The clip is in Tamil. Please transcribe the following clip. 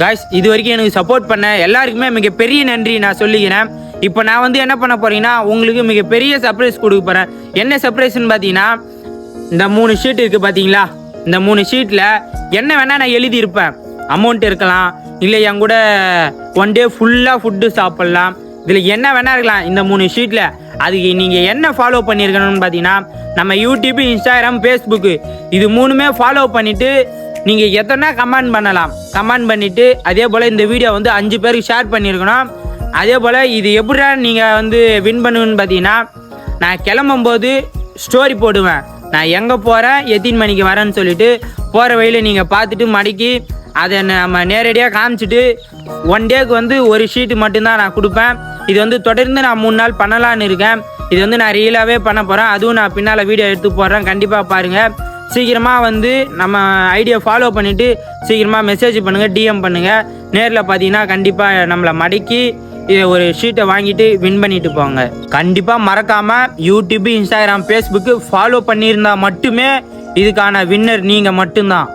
காய்ஸ் இது வரைக்கும் எனக்கு சப்போர்ட் பண்ண எல்லாருக்குமே மிகப்பெரிய நன்றி நான் சொல்லிக்கிறேன். இப்போ நான் வந்து என்ன பண்ண போறீங்கன்னா உங்களுக்கு மிகப்பெரிய சர்ப்ரைஸ் கொடுக்க போகிறேன். என்ன சர்ப்ரைஸ்ன்னு பார்த்தீங்கன்னா இந்த 3 ஷீட் இருக்குது பார்த்தீங்களா, இந்த 3 ஷீட்டில் என்ன வேணால் நான் எழுதியிருப்பேன். அமௌண்ட் இருக்கலாம், இல்லை என் கூட ஒன் டே ஃபுல்லாக ஃபுட்டு சாப்பிட்லாம், இதில் என்ன வேணா இருக்கலாம். இந்த 3 ஷீட்டில் அதுக்கு நீங்கள் என்ன ஃபாலோ பண்ணியிருக்கணும்னு பார்த்தீங்கன்னா நம்ம யூடியூப், இன்ஸ்டாகிராம், ஃபேஸ்புக்கு இது 3மே ஃபாலோ பண்ணிவிட்டு நீங்கள் எத்தனை கமெண்ட் பண்ணலாம். கமெண்ட் பண்ணிவிட்டு அதே போல் இந்த வீடியோ வந்து 5 பேருக்கு ஷேர் பண்ணியிருக்கணும். அதே போல் இது எப்படிடா நீங்கள் வந்து வின் பண்ணுவேன்னு பார்த்தீங்கன்னா நான் கிளம்பும்போது ஸ்டோரி போடுவேன். நான் எங்கே போகிறேன், எத்தனை மணிக்கு வரேன்னு சொல்லிட்டு போகிற வழியில் நீங்கள் பார்த்துட்டு மடக்கி அதை நம்ம நேரடியாக காமிச்சிட்டு ஒன் டேக்கு வந்து ஒரு ஷீட்டு மட்டும்தான் நான் கொடுப்பேன். இது வந்து தொடர்ந்து நான் 3 நாள் பண்ணலான்னு இருக்கேன். இது வந்து நான் ரீலாகவே பண்ண போகிறேன். அதுவும் நான் பின்னால் வீடியோ எடுத்து போடுறேன். கண்டிப்பாக பாருங்கள். சீக்கிரமாக வந்து நம்ம ஐடியா ஃபாலோ பண்ணிவிட்டு சீக்கிரமாக மெசேஜ் பண்ணுங்கள், டிஎம் பண்ணுங்கள். நேரில் பார்த்தீங்கன்னா கண்டிப்பாக நம்மளை மடக்கி இதை ஒரு ஷீட்டை வாங்கிட்டு வின் பண்ணிட்டு போங்க. கண்டிப்பாக மறக்காமல் யூடியூப், இன்ஸ்டாகிராம், ஃபேஸ்புக்கு ஃபாலோ பண்ணியிருந்தால் மட்டுமே இதுக்கான வின்னர் நீங்கள் மட்டும்தான்.